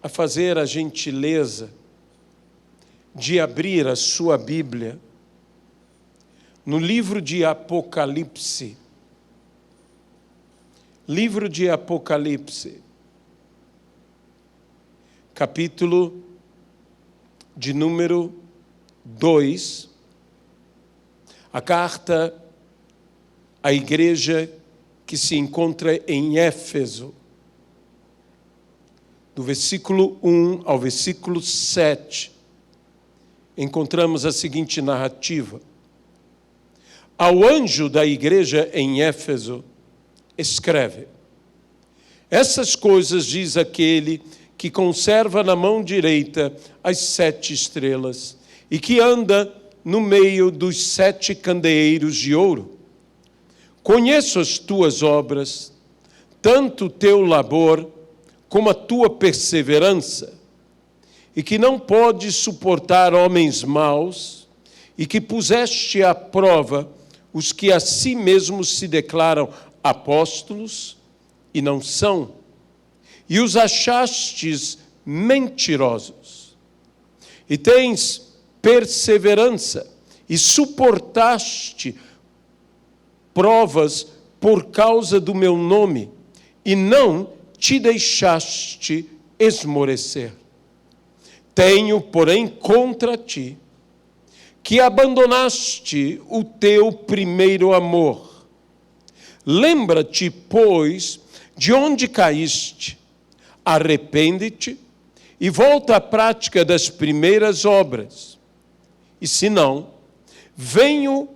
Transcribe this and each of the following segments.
a fazer a gentileza de abrir a sua Bíblia no livro de Apocalipse. Livro de Apocalipse, capítulo de número 2, a carta à igreja que se encontra em Éfeso, do versículo 1 ao versículo 7, encontramos a seguinte narrativa. Ao anjo da igreja em Éfeso, escreve: essas coisas diz aquele que conserva na mão direita as 7 estrelas e que anda no meio dos 7 candeeiros de ouro. Conheço as tuas obras, tanto o teu labor como a tua perseverança, e que não podes suportar homens maus, e que puseste à prova os que a si mesmos se declaram apóstolos e não são, e os achastes mentirosos. E tens perseverança e suportaste provas por causa do meu nome, e não te deixaste esmorecer. Tenho, porém, contra ti, que abandonaste o teu primeiro amor. Lembra-te, pois, de onde caíste, arrepende-te e volta à prática das primeiras obras. E se não, venho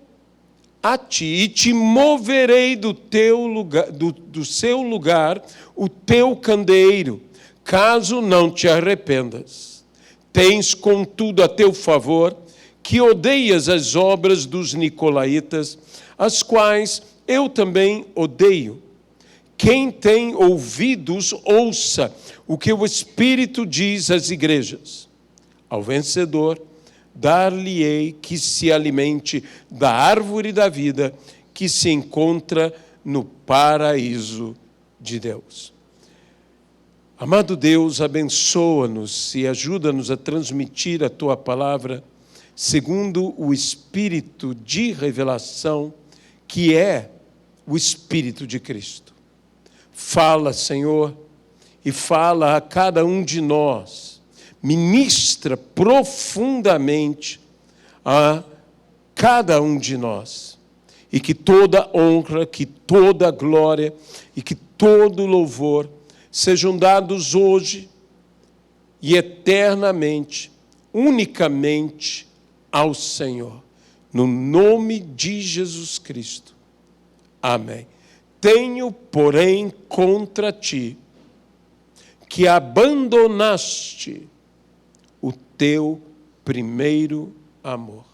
a ti e te moverei do teu lugar, do seu lugar o teu candeeiro, caso não te arrependas. Tens, contudo, a teu favor que odeias as obras dos nicolaítas, as quais eu também odeio. Quem tem ouvidos, ouça o que o Espírito diz às igrejas. Ao vencedor, dar-lhe-ei que se alimente da árvore da vida que se encontra no paraíso de Deus. Amado Deus, abençoa-nos e ajuda-nos a transmitir a Tua palavra segundo o Espírito de revelação, que é o Espírito de Cristo. Fala, Senhor, e fala a cada um de nós. Ministra profundamente a cada um de nós. E que toda honra, que toda glória e que todo louvor sejam dados hoje e eternamente, unicamente ao Senhor. No nome de Jesus Cristo. Amém. Tenho, porém, contra ti, que abandonaste o teu primeiro amor.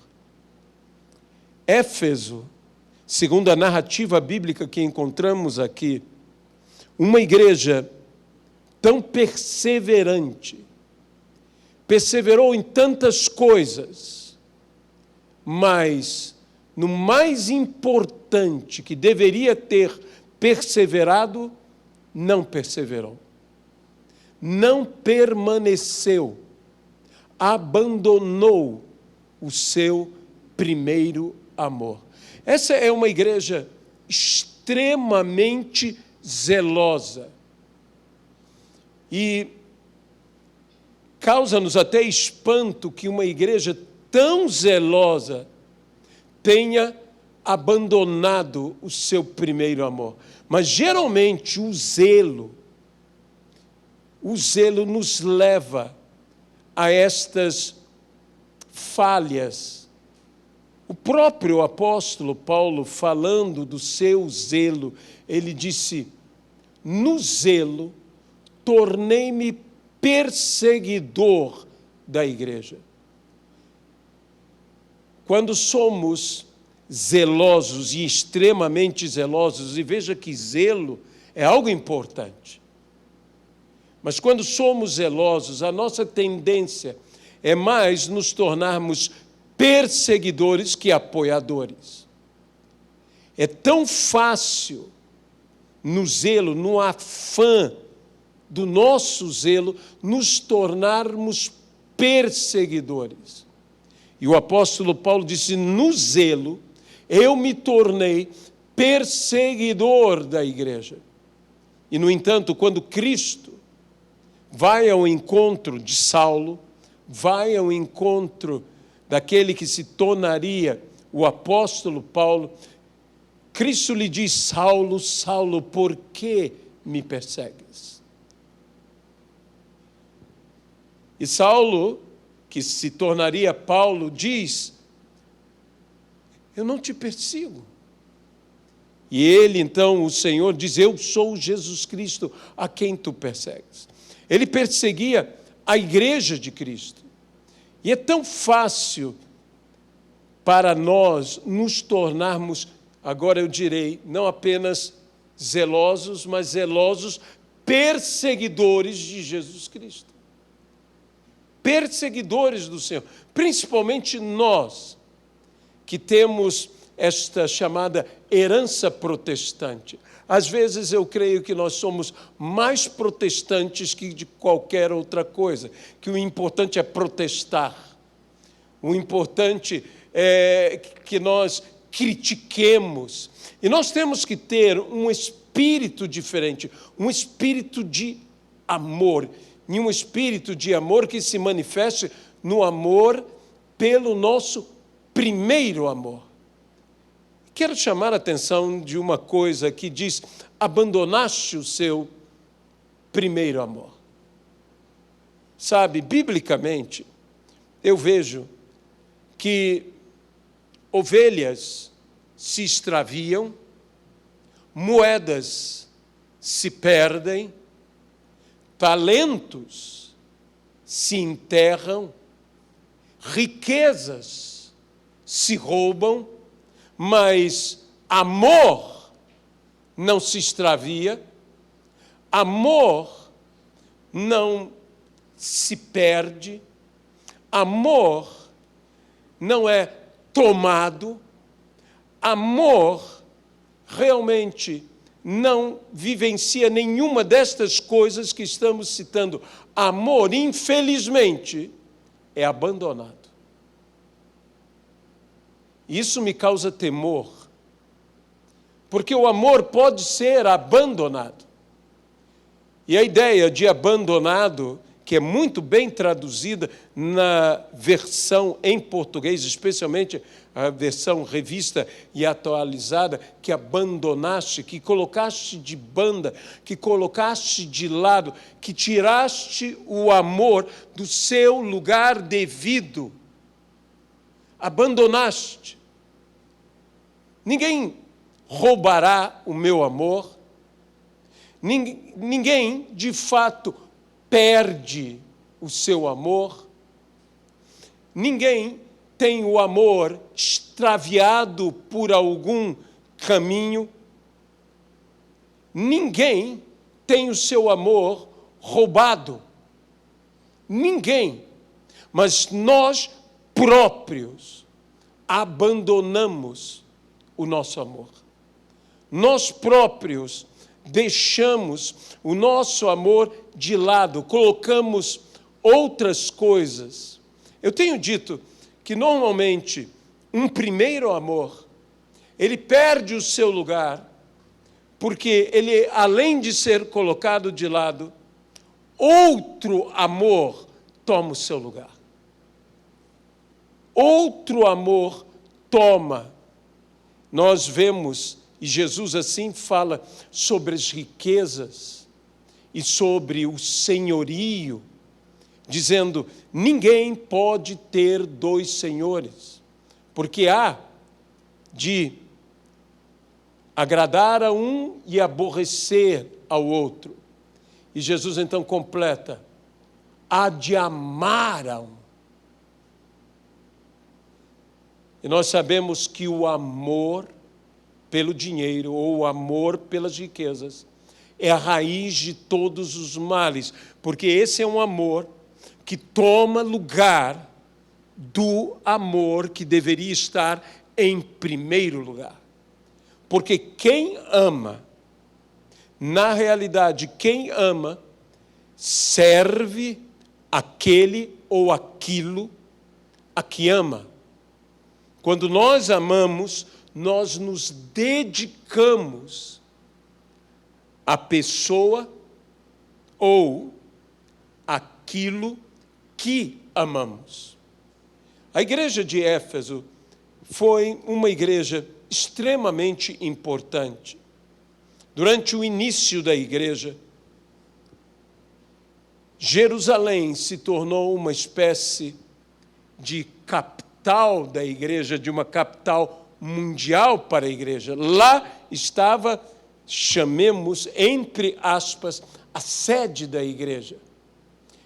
Éfeso, segundo a narrativa bíblica que encontramos aqui, uma igreja tão perseverante, perseverou em tantas coisas, mas no mais importante que deveria ter perseverado, não perseverou. Não permaneceu, abandonou o seu primeiro amor. Essa é uma igreja extremamente zelosa e causa-nos até espanto que uma igreja tão zelosa tenha abandonado o seu primeiro amor. Mas geralmente o zelo nos leva a estas falhas. O próprio apóstolo Paulo, falando do seu zelo, ele disse: no zelo, tornei-me perseguidor da igreja. Quando somos zelosos e extremamente zelosos, e veja que zelo é algo importante, mas quando somos zelosos, a nossa tendência é mais nos tornarmos perseguidores que apoiadores. É tão fácil, no zelo, no afã do nosso zelo, nos tornarmos perseguidores. E o apóstolo Paulo disse: no zelo, eu me tornei perseguidor da igreja. E, no entanto, quando Cristo vai ao encontro de Saulo, vai ao encontro daquele que se tornaria o apóstolo Paulo, Cristo lhe diz: Saulo, Saulo, por que me persegues? E Saulo, que se tornaria Paulo, diz: eu não te persigo. E ele, então, o Senhor diz: eu sou Jesus Cristo a quem tu persegues. Ele perseguia a igreja de Cristo. E é tão fácil para nós nos tornarmos, agora eu direi, não apenas zelosos, mas zelosos perseguidores de Jesus Cristo. Perseguidores do Senhor. Principalmente nós, que temos esta chamada herança protestante. Às vezes eu creio que nós somos mais protestantes que de qualquer outra coisa, que o importante é protestar. O importante é que nós critiquemos. E nós temos que ter um espírito diferente, um espírito de amor, e um espírito de amor que se manifeste no amor pelo nosso primeiro amor. Quero chamar a atenção de uma coisa que diz: abandonaste o seu primeiro amor. Sabe, biblicamente, eu vejo que ovelhas se extraviam, moedas se perdem, talentos se enterram, riquezas se roubam, mas amor não se extravia, amor não se perde, amor não é tomado, amor realmente não vivencia nenhuma destas coisas que estamos citando. Amor, infelizmente, é abandonado. Isso me causa temor, porque o amor pode ser abandonado. E a ideia de abandonado, que é muito bem traduzida na versão em português, especialmente a versão revista e atualizada, que abandonaste, que colocaste de banda, que colocaste de lado, que tiraste o amor do seu lugar devido. Abandonaste. Ninguém roubará o meu amor. Ninguém, de fato, perde o seu amor. Ninguém tem o amor extraviado por algum caminho. Ninguém tem o seu amor roubado. Ninguém. Mas nós próprios abandonamos o nosso amor. Nós próprios deixamos o nosso amor de lado, colocamos outras coisas. Eu tenho dito que normalmente um primeiro amor, ele perde o seu lugar, porque ele, além de ser colocado de lado, outro amor toma o seu lugar. Outro amor toma. Nós vemos, e Jesus assim fala sobre as riquezas e sobre o senhorio, dizendo: ninguém pode ter dois senhores, porque há de agradar a um e aborrecer ao outro. E Jesus então completa: há de amar a um. E nós sabemos que o amor pelo dinheiro ou o amor pelas riquezas é a raiz de todos os males, porque esse é um amor que toma lugar do amor que deveria estar em primeiro lugar. Porque quem ama, na realidade, quem ama, serve aquele ou aquilo a que ama. Quando nós amamos, nós nos dedicamos à pessoa ou aquilo que amamos. A igreja de Éfeso foi uma igreja extremamente importante. Durante o início da igreja, Jerusalém se tornou uma espécie de capital da igreja, de uma capital mundial para a igreja. Lá estava, chamemos, entre aspas, a sede da igreja.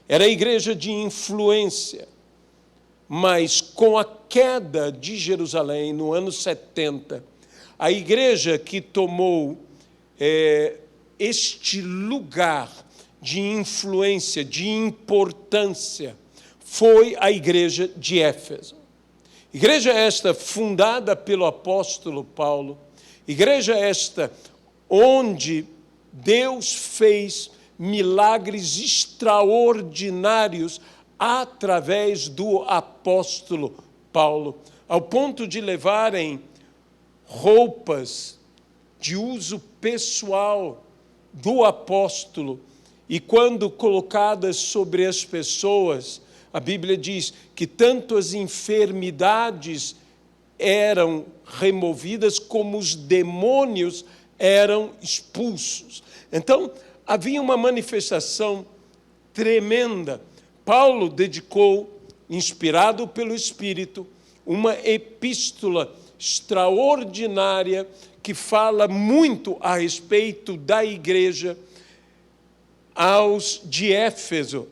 Era a igreja de influência. Mas com a queda de Jerusalém, no ano 70, a igreja que tomou este lugar de influência, de importância, foi a igreja de Éfeso. Igreja esta fundada pelo apóstolo Paulo, igreja esta onde Deus fez milagres extraordinários através do apóstolo Paulo, ao ponto de levarem roupas de uso pessoal do apóstolo, e quando colocadas sobre as pessoas, a Bíblia diz que tanto as enfermidades eram removidas, como os demônios eram expulsos. Então, havia uma manifestação tremenda. Paulo dedicou, inspirado pelo Espírito, uma epístola extraordinária que fala muito a respeito da igreja aos de Éfeso.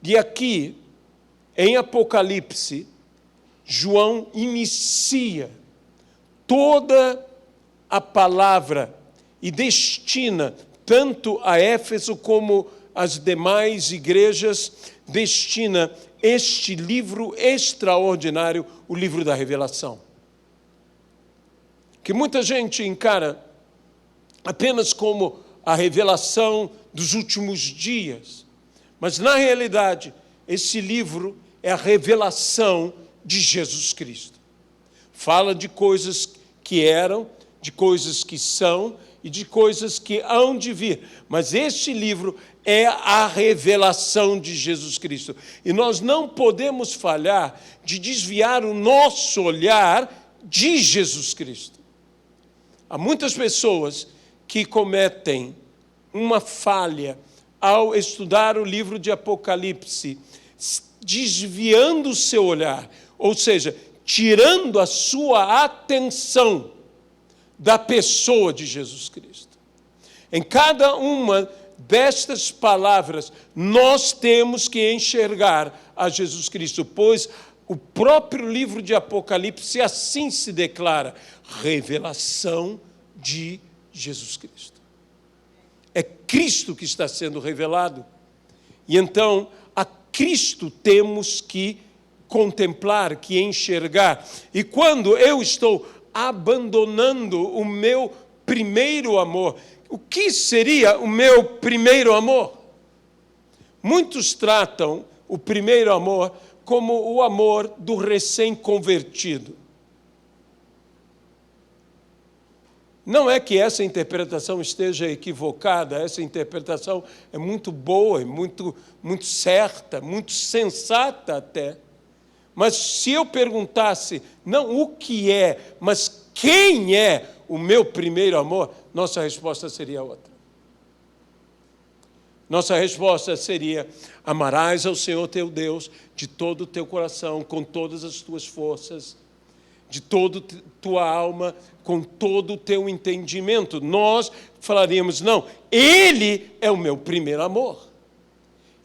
E aqui, em Apocalipse, João inicia toda a palavra e destina, tanto a Éfeso como as demais igrejas, destina este livro extraordinário, o livro da Revelação. Que muita gente encara apenas como a revelação dos últimos dias. Mas, na realidade, esse livro é a revelação de Jesus Cristo. Fala de coisas que eram, de coisas que são e de coisas que hão de vir. Mas este livro é a revelação de Jesus Cristo. E nós não podemos falhar de desviar o nosso olhar de Jesus Cristo. Há muitas pessoas que cometem uma falha ao estudar o livro de Apocalipse, desviando o seu olhar, ou seja, tirando a sua atenção da pessoa de Jesus Cristo. Em cada uma destas palavras, nós temos que enxergar a Jesus Cristo, pois o próprio livro de Apocalipse assim se declara: revelação de Jesus Cristo. É Cristo que está sendo revelado. E então, a Cristo temos que contemplar, que enxergar. E quando eu estou abandonando o meu primeiro amor, o que seria o meu primeiro amor? Muitos tratam o primeiro amor como o amor do recém-convertido. Não é que essa interpretação esteja equivocada, essa interpretação é muito boa, muito certa, muito sensata até. Mas se eu perguntasse, não o que é, mas quem é o meu primeiro amor, nossa resposta seria outra. Nossa resposta seria: amarás ao Senhor teu Deus de todo o teu coração, com todas as tuas forças, de toda a tua alma, com todo o teu entendimento. Nós falaríamos: não, Ele é o meu primeiro amor.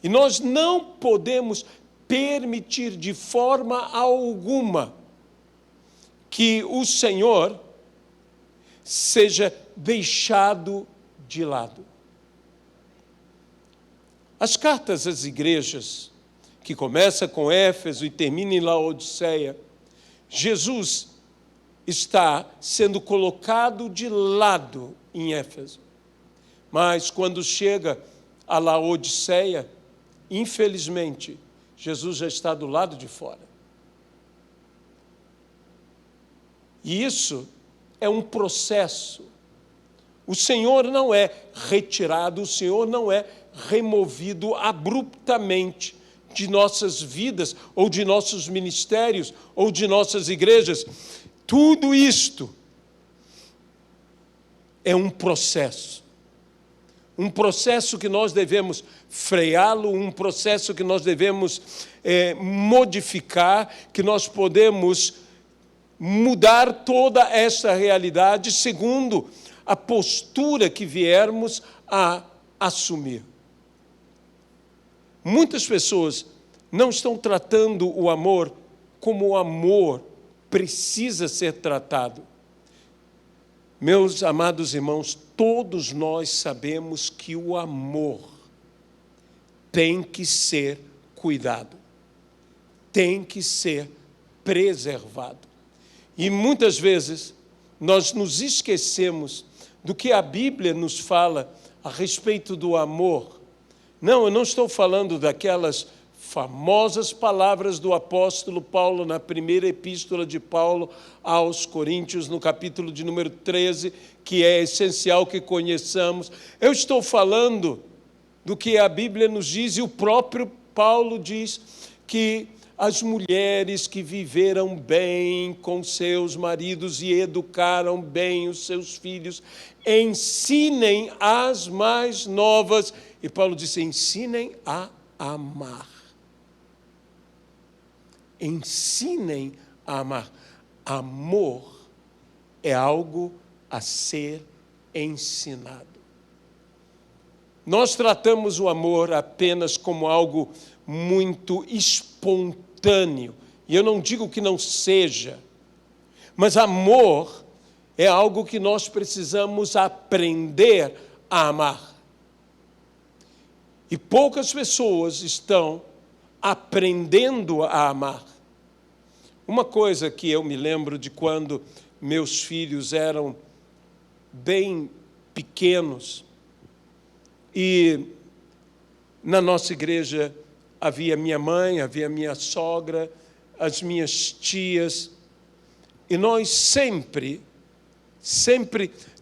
E nós não podemos permitir de forma alguma que o Senhor seja deixado de lado. As cartas às igrejas, que começa com Éfeso e termina em Laodiceia, Jesus está sendo colocado de lado em Éfeso. Mas quando chega a Laodiceia, infelizmente, Jesus já está do lado de fora. E isso é um processo. O Senhor não é retirado, o Senhor não é removido abruptamente de nossas vidas, ou de nossos ministérios, ou de nossas igrejas. Tudo isto é um processo. Um processo que nós devemos freá-lo, um processo que nós devemos modificar, que nós podemos mudar toda essa realidade segundo a postura que viermos a assumir. Muitas pessoas não estão tratando o amor como o amor precisa ser tratado. Meus amados irmãos, todos nós sabemos que o amor tem que ser cuidado, tem que ser preservado. E muitas vezes nós nos esquecemos do que a Bíblia nos fala a respeito do amor. Não, eu não estou falando daquelas famosas palavras do apóstolo Paulo na primeira epístola de Paulo aos Coríntios, no capítulo de número 13, que é essencial que conheçamos. Eu estou falando do que a Bíblia nos diz, e o próprio Paulo diz que as mulheres que viveram bem com seus maridos e educaram bem os seus filhos, ensinem as mais novas. E Paulo disse, ensinem a amar. Ensinem a amar. Amor é algo a ser ensinado. Nós tratamos o amor apenas como algo muito espontâneo. E eu não digo que não seja, mas amor é algo que nós precisamos aprender a amar. E poucas pessoas estão aprendendo a amar. Uma coisa que eu me lembro de quando meus filhos eram bem pequenos, e na nossa igreja havia minha mãe, havia minha sogra, as minhas tias, e nós sempre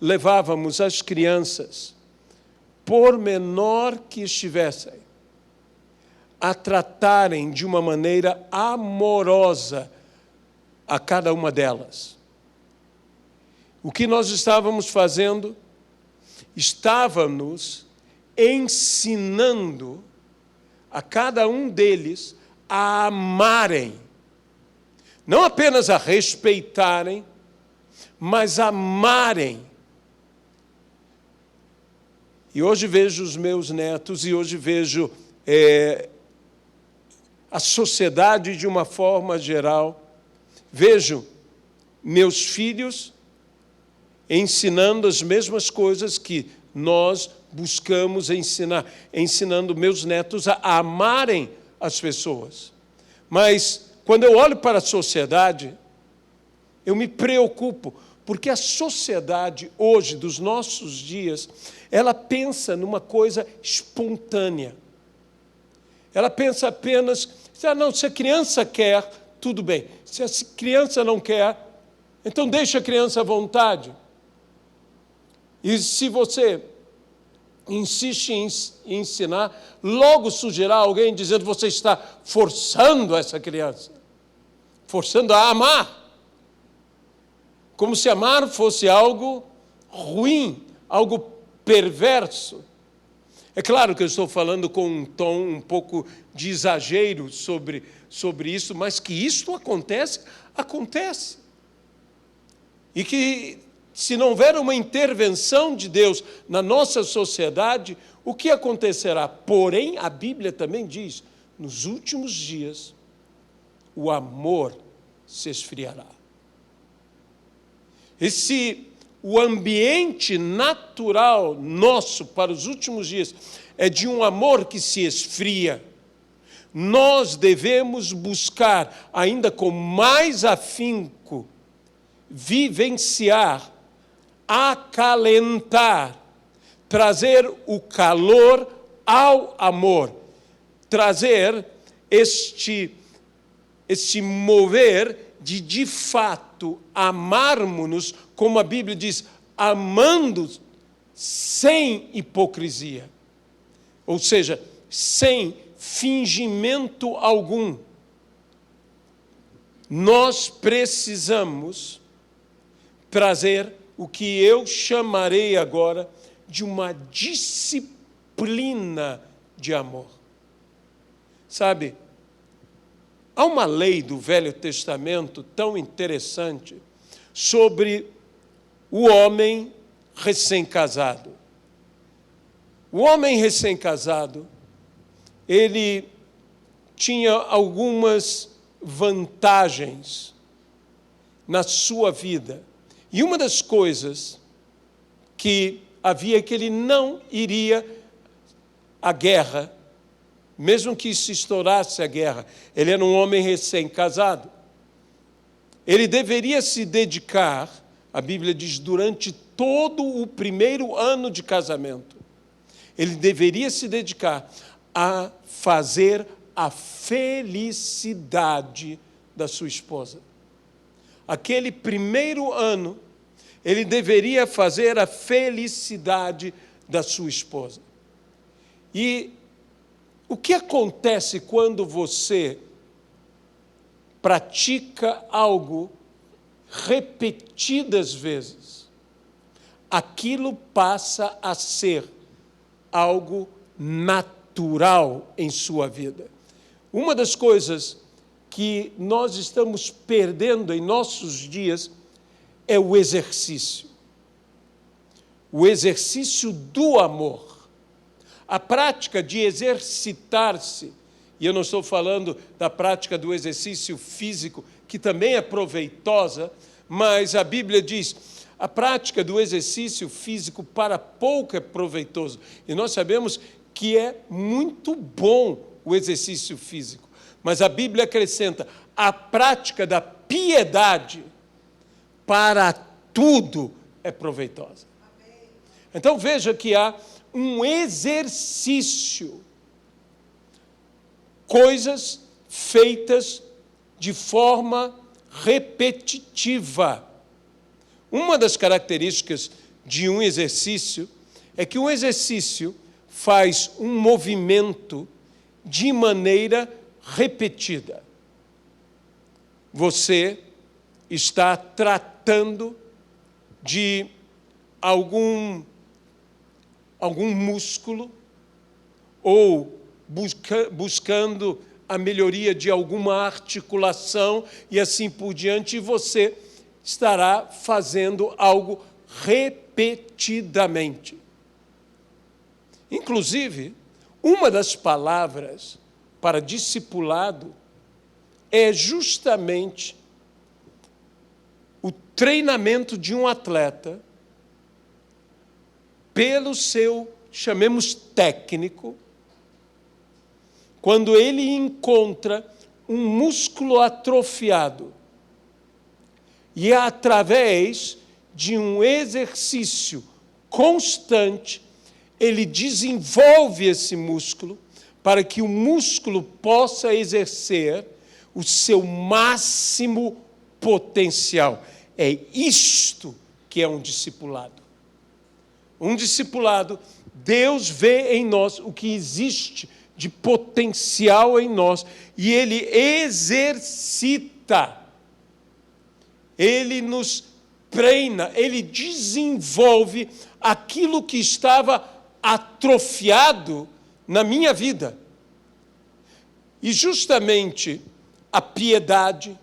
levávamos as crianças, por menor que estivessem, a tratarem de uma maneira amorosa a cada uma delas. O que nós estávamos fazendo? Estávamos ensinando a cada um deles a amarem, não apenas a respeitarem, mas a amarem. E hoje vejo os meus netos, e hoje vejo a sociedade de uma forma geral, vejo meus filhos ensinando as mesmas coisas que nós buscamos ensinar, ensinando meus netos a amarem as pessoas. Mas, quando eu olho para a sociedade, eu me preocupo, porque a sociedade hoje, dos nossos dias, ela pensa numa coisa espontânea. Ela pensa apenas, não, se a criança quer, tudo bem. Se a criança não quer, então deixa a criança à vontade. E se você insiste em ensinar, logo surgirá alguém dizendo que você está forçando essa criança, forçando a amar, como se amar fosse algo ruim, algo perverso. É claro que eu estou falando com um tom um pouco de exagero sobre isso, mas que isto acontece. E que, se não houver uma intervenção de Deus na nossa sociedade, o que acontecerá? Porém, a Bíblia também diz, nos últimos dias, o amor se esfriará. E se o ambiente natural nosso para os últimos dias é de um amor que se esfria, nós devemos buscar, ainda com mais afinco, vivenciar, acalentar, trazer o calor ao amor, trazer este mover de fato amarmos-nos, como a Bíblia diz, amando sem hipocrisia, ou seja, sem fingimento algum. Nós precisamos trazer o que eu chamarei agora de uma disciplina de amor. Sabe, há uma lei do Velho Testamento tão interessante sobre o homem recém-casado. O homem recém-casado, ele tinha algumas vantagens na sua vida. E uma das coisas que havia é que ele não iria à guerra, mesmo que se estourasse a guerra. Ele era um homem recém-casado. Ele deveria se dedicar, a Bíblia diz, durante todo o primeiro ano de casamento, ele deveria se dedicar a fazer a felicidade da sua esposa. Aquele primeiro ano, ele deveria fazer a felicidade da sua esposa. E o que acontece quando você pratica algo repetidas vezes? Aquilo passa a ser algo natural em sua vida. Uma das coisas que nós estamos perdendo em nossos dias é o exercício. O exercício do amor. A prática de exercitar-se, e eu não estou falando da prática do exercício físico, que também é proveitosa, mas a Bíblia diz, a prática do exercício físico para pouco é proveitoso. E nós sabemos que é muito bom o exercício físico. Mas a Bíblia acrescenta, a prática da piedade para tudo é proveitosa. Então veja que há um exercício, coisas feitas de forma repetitiva. Uma das características de um exercício é que um exercício faz um movimento de maneira repetida. Você está tratando de algum músculo ou buscando a melhoria de alguma articulação e assim por diante, e você estará fazendo algo repetidamente. Inclusive, uma das palavras para discipulado é justamente o treinamento de um atleta pelo seu, chamemos técnico, quando ele encontra um músculo atrofiado e é através de um exercício constante, ele desenvolve esse músculo para que o músculo possa exercer o seu máximo potencial. É isto que é um discipulado. Um discipulado, Deus vê em nós o que existe de potencial em nós e Ele exercita, Ele nos treina, Ele desenvolve aquilo que estava atrofiado na minha vida. E justamente a piedade,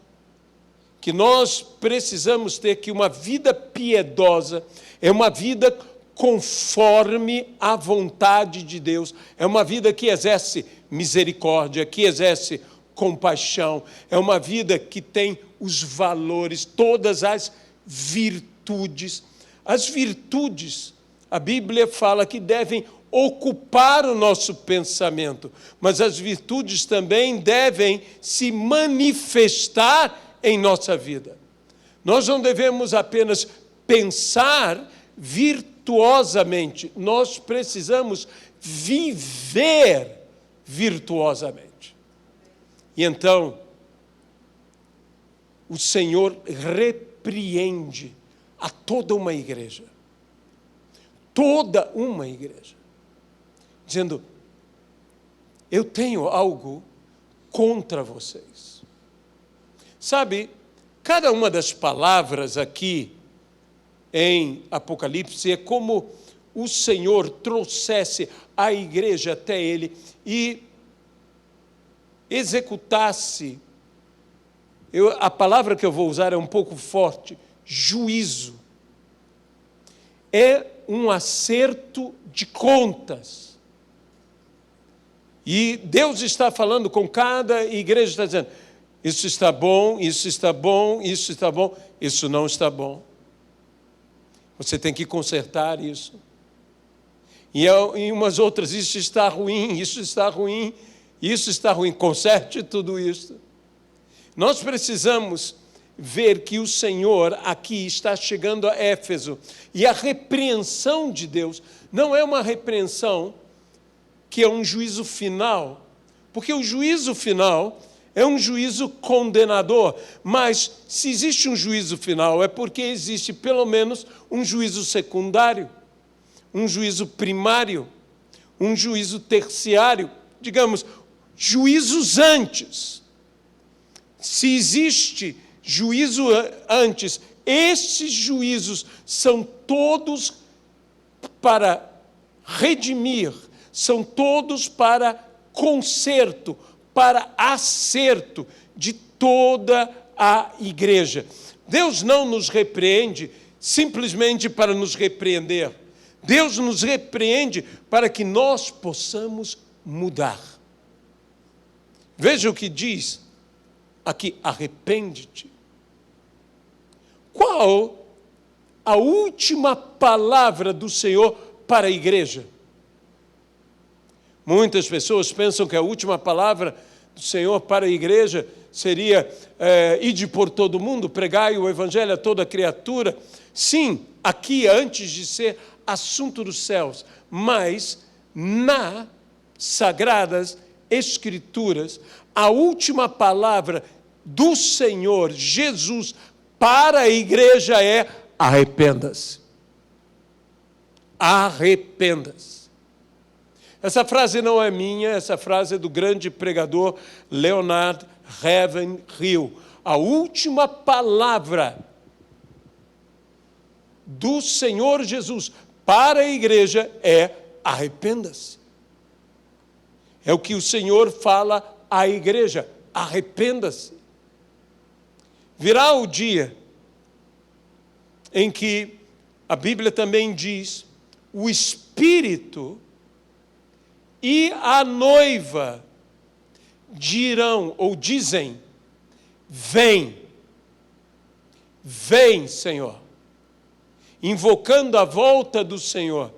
que nós precisamos ter, que uma vida piedosa é uma vida conforme a vontade de Deus, é uma vida que exerce misericórdia, que exerce compaixão, é uma vida que tem os valores, todas as virtudes. As virtudes, a Bíblia fala que devem ocupar o nosso pensamento, mas as virtudes também devem se manifestar em nossa vida. Nós não devemos apenas pensar virtuosamente, nós precisamos viver virtuosamente. E então, o Senhor repreende a toda uma igreja. Toda uma igreja. Dizendo, eu tenho algo contra vocês. Sabe, cada uma das palavras aqui em Apocalipse é como o Senhor trouxesse a igreja até ele e executasse, a palavra que eu vou usar é um pouco forte, juízo. É um acerto de contas. E Deus está falando com cada igreja, está dizendo, isso está bom, isso está bom, isso está bom, isso não está bom. Você tem que consertar isso. E em umas outras, isso está ruim, isso está ruim, isso está ruim. Conserte tudo isso. Nós precisamos ver que o Senhor aqui está chegando a Éfeso. E a repreensão de Deus não é uma repreensão que é um juízo final. Porque o juízo final é um juízo condenador. Mas se existe um juízo final, é porque existe pelo menos um juízo secundário, um juízo primário, um juízo terciário, digamos, juízos antes. Se existe juízo antes, esses juízos são todos para redimir, são todos para conserto, para acerto de toda a igreja. Deus não nos repreende simplesmente para nos repreender. Deus nos repreende para que nós possamos mudar. Veja o que diz aqui, arrepende-te. Qual a última palavra do Senhor para a igreja? Muitas pessoas pensam que a última palavra do Senhor para a igreja seria ide por todo mundo, pregai o evangelho a toda criatura. Sim, aqui antes de ser assunto dos céus, mas nas Sagradas Escrituras, a última palavra do Senhor Jesus para a igreja é arrependa-se. Arrependa-se. Essa frase não é minha, essa frase é do grande pregador Leonard Ravenhill. A última palavra do Senhor Jesus para a igreja é arrependa-se. É o que o Senhor fala à igreja, arrependa-se. Virá o dia em que a Bíblia também diz, o Espírito e a noiva dirão ou dizem, vem, vem, Senhor, invocando a volta do Senhor.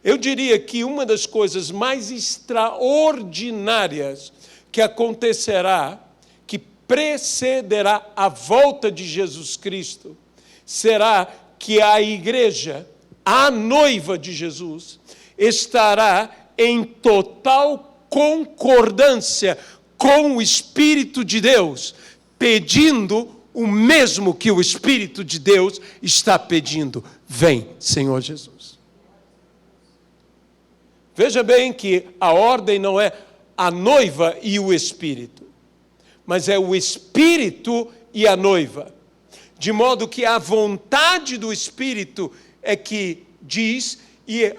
Eu diria que uma das coisas mais extraordinárias que acontecerá, que precederá a volta de Jesus Cristo, será que a igreja, a noiva de Jesus, estará em total concordância com o Espírito de Deus, pedindo o mesmo que o Espírito de Deus está pedindo. Vem, Senhor Jesus. Veja bem que a ordem não é a noiva e o Espírito, mas é o Espírito e a noiva. De modo que a vontade do Espírito é que diz, e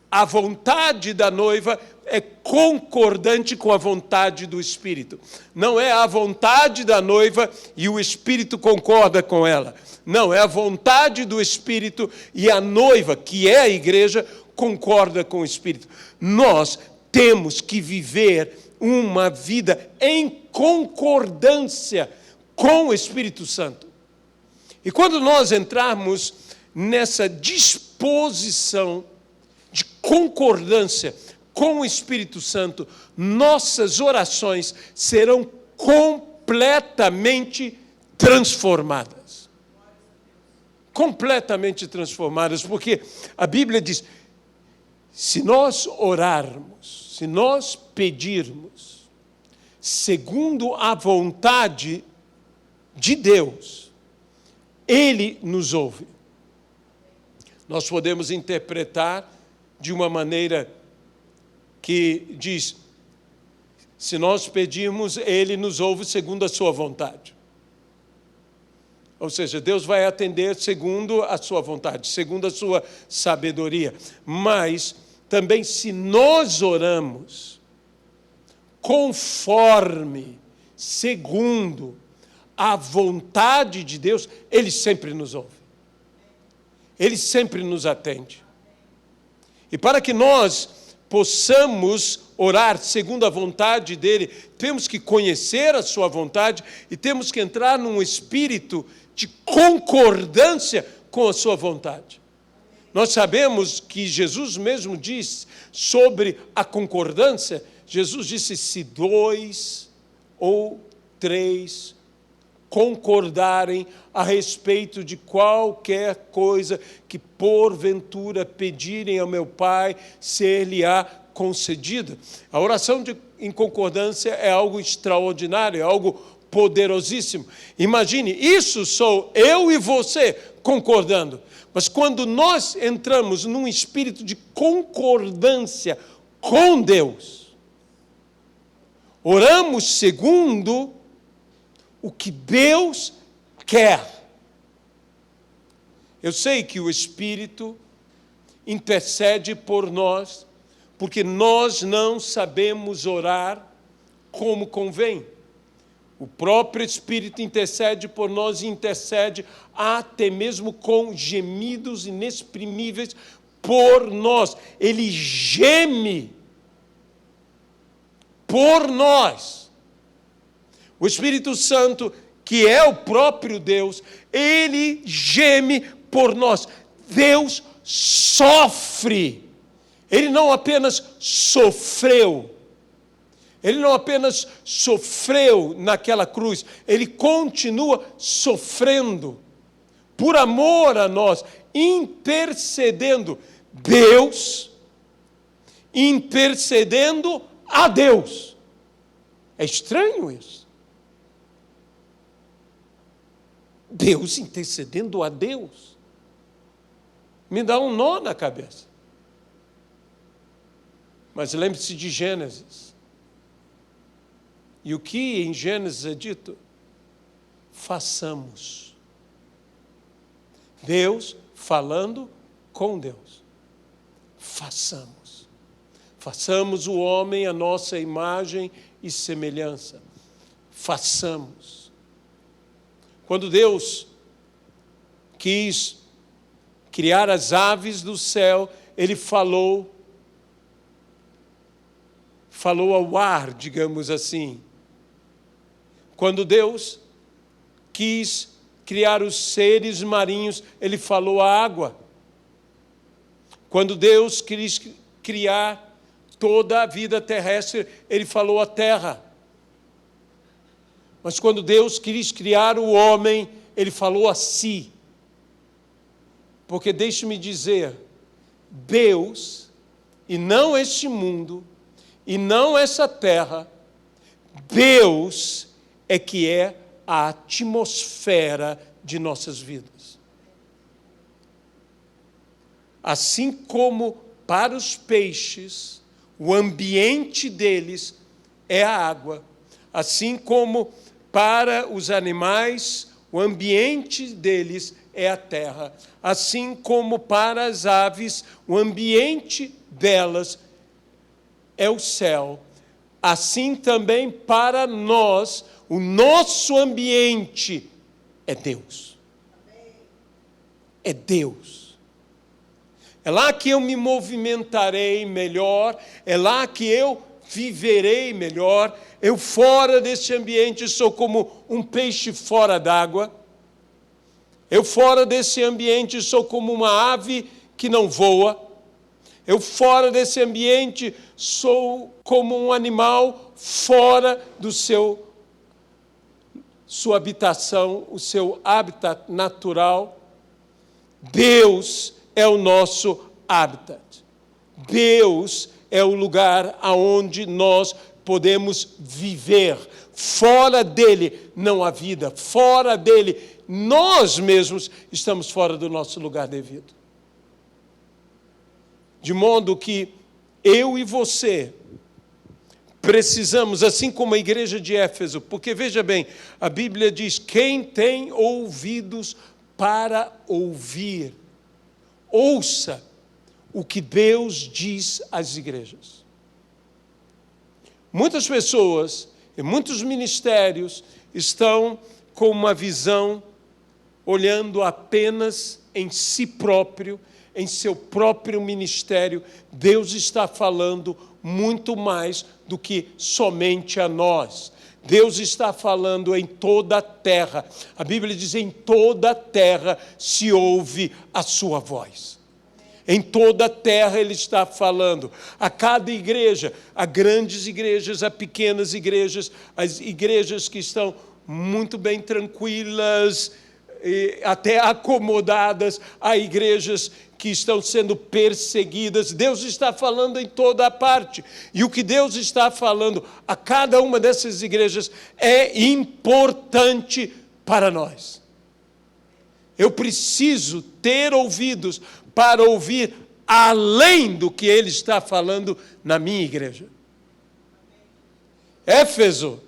a vontade da noiva é concordante com a vontade do Espírito. Não é a vontade da noiva e o Espírito concorda com ela. Não, é a vontade do Espírito e a noiva, que é a igreja, concorda com o Espírito. Nós temos que viver uma vida em concordância com o Espírito Santo. E quando nós entrarmos nessa disposição de concordância com o Espírito Santo, nossas orações serão completamente transformadas. Completamente transformadas, porque a Bíblia diz, Se nós orarmos, se nós pedirmos, segundo a vontade de Deus, Ele nos ouve. Nós podemos interpretar de uma maneira que diz, se nós pedirmos, Ele nos ouve segundo a sua vontade. Ou seja, Deus vai atender segundo a sua vontade, segundo a sua sabedoria. Mas também se nós oramos conforme, segundo a vontade de Deus, Ele sempre nos ouve. Ele sempre nos atende. E para que nós possamos orar segundo a vontade dEle, temos que conhecer a sua vontade e temos que entrar num espírito de concordância com a sua vontade. Nós sabemos que Jesus mesmo diz sobre a concordância, Jesus disse, se 2 ou 3 concordarem a respeito de qualquer coisa que porventura pedirem ao meu Pai, ser-lhe-á concedida. A oração em concordância é algo extraordinário, é algo poderosíssimo. Imagine, isso sou eu e você concordando. Mas quando nós entramos num espírito de concordância com Deus, oramos segundo o que Deus quer. Eu sei que o Espírito intercede por nós, porque nós não sabemos orar como convém. O próprio Espírito intercede por nós e intercede até mesmo com gemidos inexprimíveis por nós. Ele geme por nós. O Espírito Santo, que é o próprio Deus, ele geme por nós. Deus sofre. Ele não apenas sofreu. Ele não apenas sofreu naquela cruz, ele continua sofrendo por amor a nós, intercedendo. Deus intercedendo a Deus. É estranho isso. Deus intercedendo a Deus. Me dá um nó na cabeça. Mas lembre-se de Gênesis. E o que em Gênesis é dito? Façamos. Deus falando com Deus. Façamos. Façamos o homem a nossa imagem e semelhança. Façamos. Quando Deus quis criar as aves do céu, Ele falou ao ar, digamos assim. Quando Deus quis criar os seres marinhos, Ele falou à água. Quando Deus quis criar toda a vida terrestre, Ele falou à terra. Mas quando Deus quis criar o homem, Ele falou a si. Porque deixe-me dizer, Deus, e não este mundo, e não essa terra, Deus é que é a atmosfera de nossas vidas. Assim como para os peixes, o ambiente deles é a água, assim como para os animais, o ambiente deles é a terra, assim como para as aves, o ambiente delas é o céu, assim também para nós, o nosso ambiente é Deus. É Deus. É lá que eu me movimentarei melhor, é lá que eu viverei melhor. Eu fora desse ambiente sou como um peixe fora d'água. Eu fora desse ambiente sou como uma ave que não voa. Eu fora desse ambiente sou como um animal fora do sua habitação, o seu habitat natural. Deus é o nosso habitat. Deus é o lugar aonde nós podemos viver. Fora dele não há vida. Fora dele, nós mesmos estamos fora do nosso lugar devido. De modo que eu e você precisamos, assim como a igreja de Éfeso, porque veja bem, a Bíblia diz: quem tem ouvidos para ouvir, ouça o que Deus diz às igrejas. Muitas pessoas e muitos ministérios estão com uma visão olhando apenas em si próprio, em seu próprio ministério. Deus está falando muito mais do que somente a nós. Deus está falando em toda a terra. A Bíblia diz: em toda a terra se ouve a sua voz. Em toda a terra Ele está falando. A cada igreja, a grandes igrejas, a pequenas igrejas, as igrejas que estão muito bem tranquilas, até acomodadas, há igrejas que estão sendo perseguidas. Deus está falando em toda a parte. E o que Deus está falando a cada uma dessas igrejas é importante para nós. Eu preciso ter ouvidos para ouvir além do que Ele está falando na minha igreja. Éfeso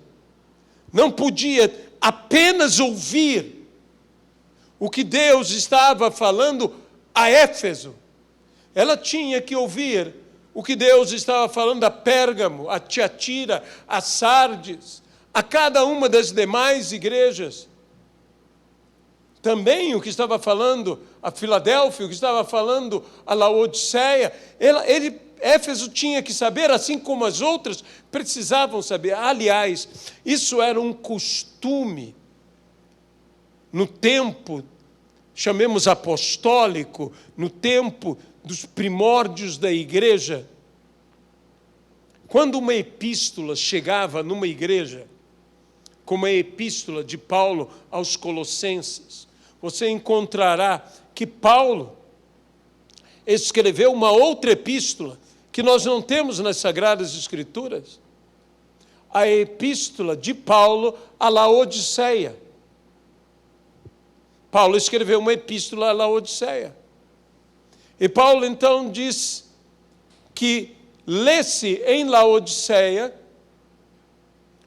não podia apenas ouvir o que Deus estava falando a Éfeso. Ela tinha que ouvir o que Deus estava falando a Pérgamo, a Tiatira, a Sardes, a cada uma das demais igrejas. Também o que estava falando a Filadélfia, o que estava falando a Laodiceia, Éfeso tinha que saber, assim como as outras precisavam saber. Aliás, isso era um costume no tempo, chamemos apostólico, no tempo dos primórdios da igreja. Quando uma epístola chegava numa igreja, como a epístola de Paulo aos Colossenses, você encontrará que Paulo escreveu uma outra epístola que nós não temos nas Sagradas Escrituras, a epístola de Paulo a Laodiceia. Paulo escreveu uma epístola a Laodiceia. E Paulo então diz que lê-se em Laodiceia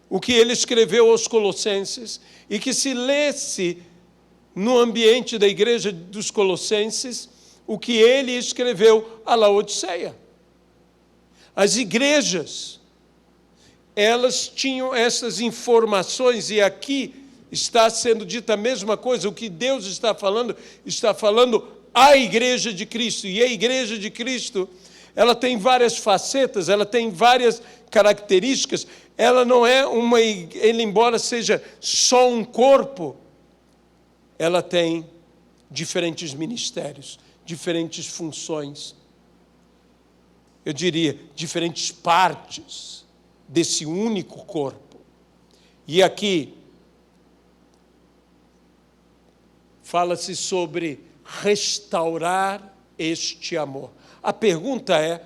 o que ele escreveu aos Colossenses, e que se lesse no ambiente da igreja dos Colossenses o que ele escreveu a Laodiceia. As igrejas, elas tinham essas informações, e aqui está sendo dita a mesma coisa. O que Deus está falando à igreja de Cristo. E a igreja de Cristo, ela tem várias facetas, ela tem várias características. Ela não é ele, embora seja só um corpo, ela tem diferentes ministérios, diferentes funções. Eu diria, diferentes partes desse único corpo. E aqui fala-se sobre restaurar este amor. A pergunta é: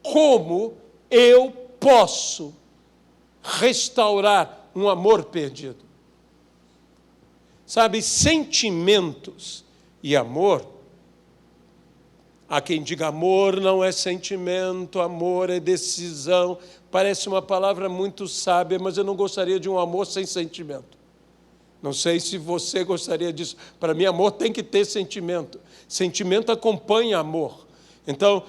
como eu posso restaurar um amor perdido? Sabe, sentimentos e amor, há quem diga amor não é sentimento, amor é decisão. Parece uma palavra muito sábia, mas eu não gostaria de um amor sem sentimento. Não sei se você gostaria disso. Para mim, amor tem que ter sentimento. Sentimento acompanha amor. Então,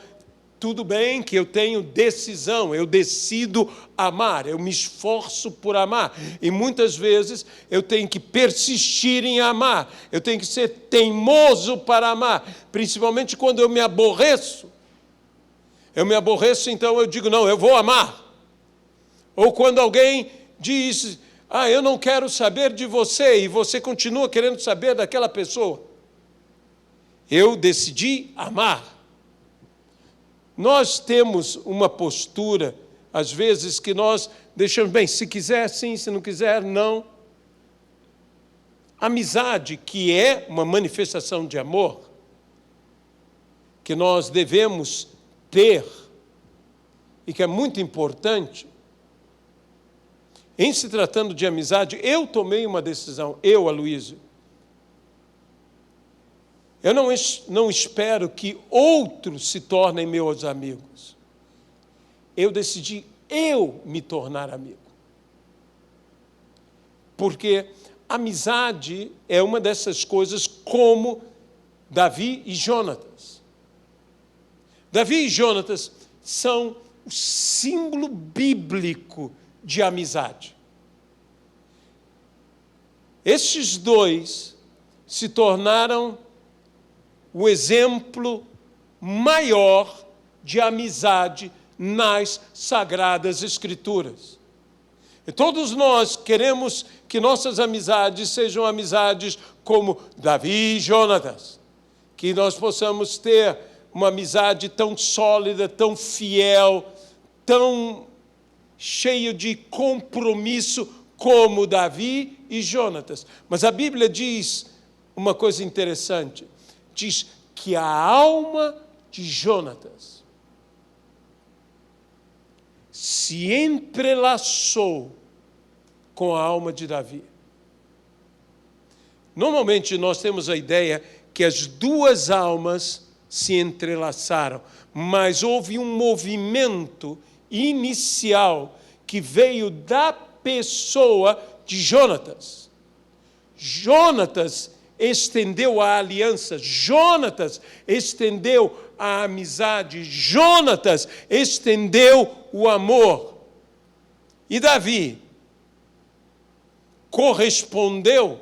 tudo bem que eu tenho decisão, eu decido amar, eu me esforço por amar. E muitas vezes eu tenho que persistir em amar, eu tenho que ser teimoso para amar, principalmente quando eu me aborreço. Então eu digo, não, eu vou amar. Ou quando alguém diz, eu não quero saber de você, e você continua querendo saber daquela pessoa. Eu decidi amar. Nós temos uma postura, às vezes, que nós deixamos, bem, se quiser sim, se não quiser, não. Amizade, que é uma manifestação de amor, que nós devemos ter e que é muito importante, em se tratando de amizade, eu tomei uma decisão, eu, Aloísio. Eu não espero que outros se tornem meus amigos. Eu decidi eu me tornar amigo. Porque amizade é uma dessas coisas como Davi e Jonatas. Davi e Jonatas são o símbolo bíblico de amizade. Estes dois se tornaram o exemplo maior de amizade nas Sagradas Escrituras. E todos nós queremos que nossas amizades sejam amizades como Davi e Jonatas, que nós possamos ter uma amizade tão sólida, tão fiel, tão cheia de compromisso como Davi e Jonatas. Mas a Bíblia diz uma coisa interessante, diz que a alma de Jonatas se entrelaçou com a alma de Davi. Normalmente nós temos a ideia que as duas almas se entrelaçaram, mas houve um movimento inicial que veio da pessoa de Jonatas. Jonatas estendeu a aliança, Jonatas estendeu a amizade, Jonatas estendeu o amor. E Davi correspondeu,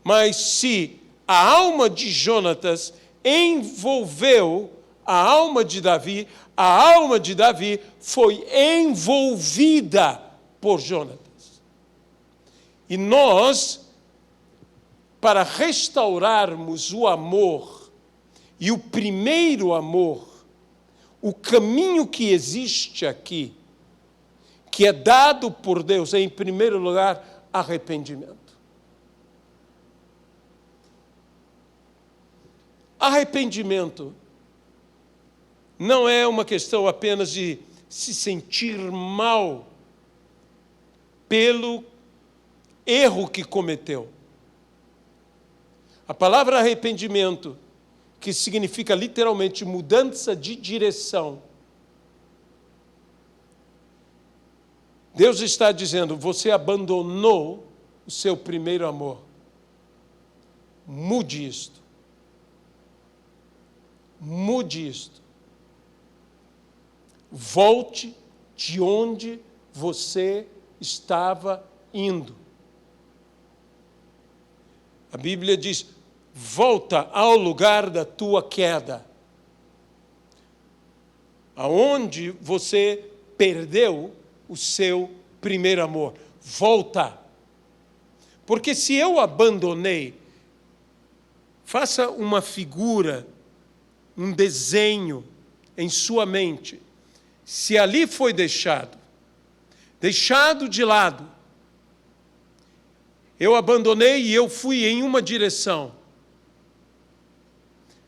mas se a alma de Jonatas envolveu a alma de Davi, a alma de Davi foi envolvida por Jonatas. E nós, para restaurarmos o amor, e o primeiro amor, o caminho que existe aqui, que é dado por Deus, é, em primeiro lugar, arrependimento. Arrependimento não é uma questão apenas de se sentir mal pelo erro que cometeu. A palavra arrependimento, que significa literalmente mudança de direção, Deus está dizendo, você abandonou o seu primeiro amor. Mude isto. Mude isto. Volte de onde você estava indo. A Bíblia diz, volta ao lugar da tua queda. Aonde você perdeu o seu primeiro amor. Volta. Porque se eu abandonei, faça uma figura, um desenho em sua mente. Se ali foi deixado de lado, eu abandonei e eu fui em uma direção.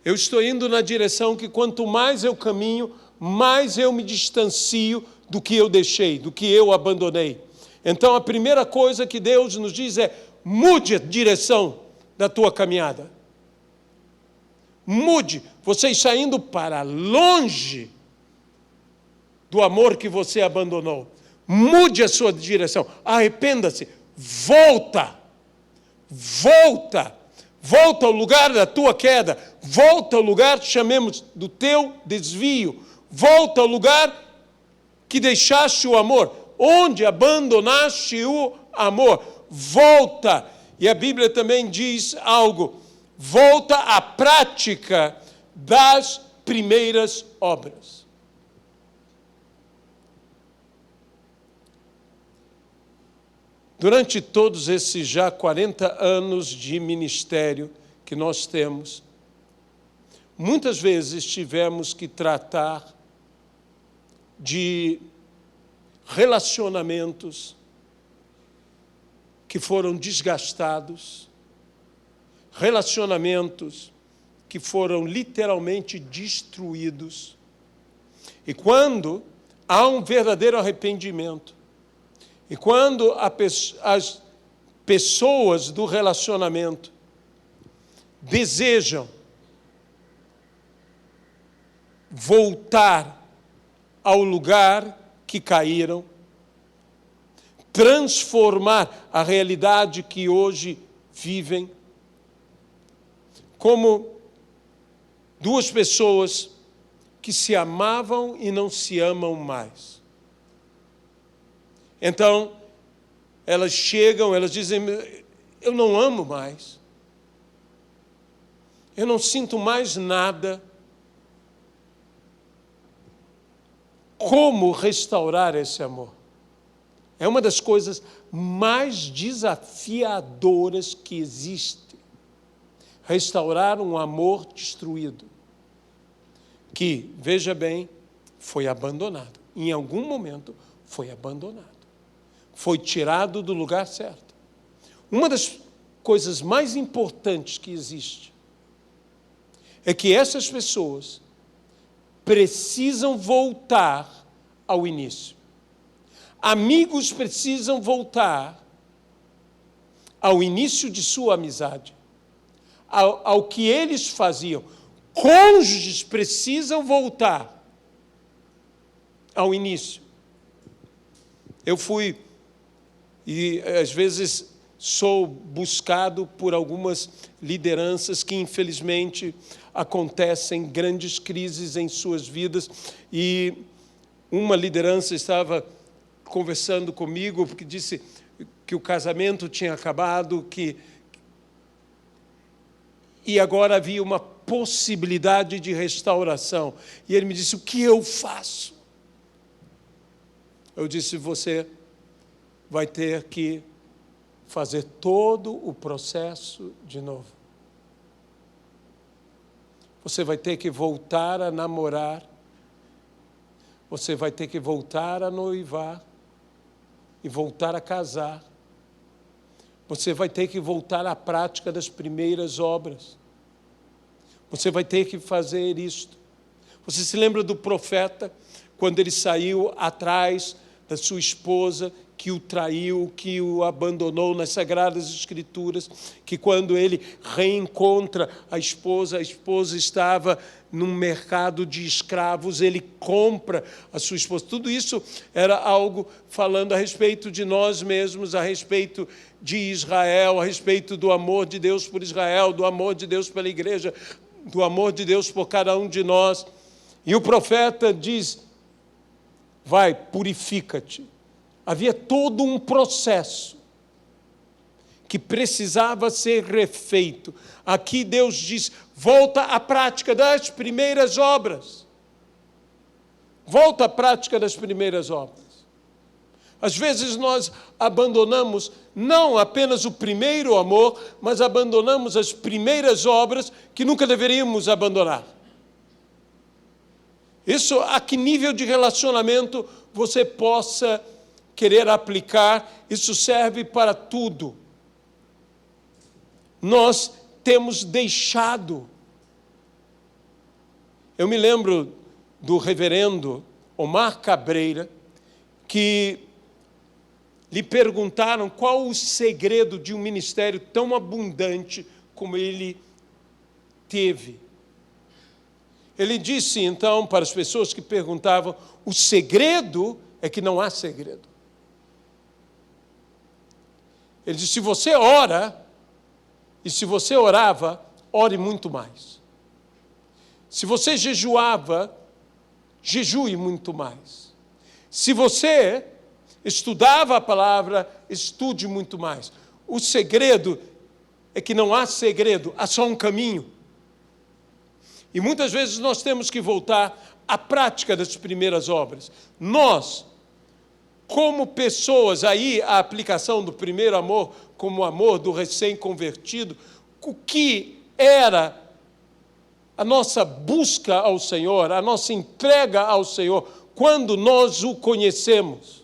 Eu estou indo na direção que quanto mais eu caminho, mais eu me distancio do que eu deixei, do que eu abandonei. Então a primeira coisa que Deus nos diz é, mude a direção da tua caminhada. Mude, você está indo para longe do amor que você abandonou. Mude a sua direção, arrependa-se, volta ao lugar da tua queda, volta ao lugar, chamemos, do teu desvio, volta ao lugar que deixaste o amor, onde abandonaste o amor, volta. E a Bíblia também diz algo, volta à prática das primeiras obras. Durante todos esses já 40 anos de ministério que nós temos, muitas vezes tivemos que tratar de relacionamentos que foram desgastados, relacionamentos que foram literalmente destruídos. E quando há um verdadeiro arrependimento, e quando as pessoas do relacionamento desejam voltar ao lugar que caíram, transformar a realidade que hoje vivem, como duas pessoas que se amavam e não se amam mais. Então, elas chegam, elas dizem, eu não amo mais, eu não sinto mais nada. Como restaurar esse amor? É uma das coisas mais desafiadoras que existe. Restaurar um amor destruído, que, veja bem, foi abandonado. Em algum momento foi abandonado. Foi tirado do lugar certo. Uma das coisas mais importantes que existe é que essas pessoas precisam voltar ao início. Amigos precisam voltar ao início de sua amizade, ao que eles faziam. Cônjuges precisam voltar ao início. Eu fui, e às vezes sou buscado por algumas lideranças que, infelizmente, acontecem grandes crises em suas vidas, e uma liderança estava conversando comigo, porque disse que o casamento tinha acabado, e agora havia uma possibilidade de restauração. E ele me disse, o que eu faço? Eu disse, você vai ter que fazer todo o processo de novo. Você vai ter que voltar a namorar, você vai ter que voltar a noivar e voltar a casar. Você vai ter que voltar à prática das primeiras obras. Você vai ter que fazer isto. Você se lembra do profeta, quando ele saiu atrás da sua esposa, que o traiu, que o abandonou nas Sagradas Escrituras, que quando ele reencontra a esposa estava num mercado de escravos, ele compra a sua esposa. Tudo isso era algo falando a respeito de nós mesmos, a respeito de Israel, a respeito do amor de Deus por Israel, do amor de Deus pela igreja, do amor de Deus por cada um de nós. E o profeta diz, vai, purifica-te. Havia todo um processo que precisava ser refeito. Aqui Deus diz, volta à prática das primeiras obras. Volta à prática das primeiras obras. Às vezes nós abandonamos não apenas o primeiro amor, mas abandonamos as primeiras obras que nunca deveríamos abandonar. Isso, a que nível de relacionamento você possa querer aplicar, isso serve para tudo. Nós temos deixado. Eu me lembro do reverendo Omar Cabreira, que lhe perguntaram qual o segredo de um ministério tão abundante como ele teve. Ele disse, então, para as pessoas que perguntavam, o segredo é que não há segredo. Ele disse, se você ora, e se você orava, ore muito mais. Se você jejuava, jejue muito mais. Se você estudava a palavra, estude muito mais. O segredo é que não há segredo, há só um caminho. E muitas vezes nós temos que voltar à prática das primeiras obras. Nós, como pessoas, aí a aplicação do primeiro amor, como o amor do recém-convertido, o que era a nossa busca ao Senhor, a nossa entrega ao Senhor, quando nós o conhecemos.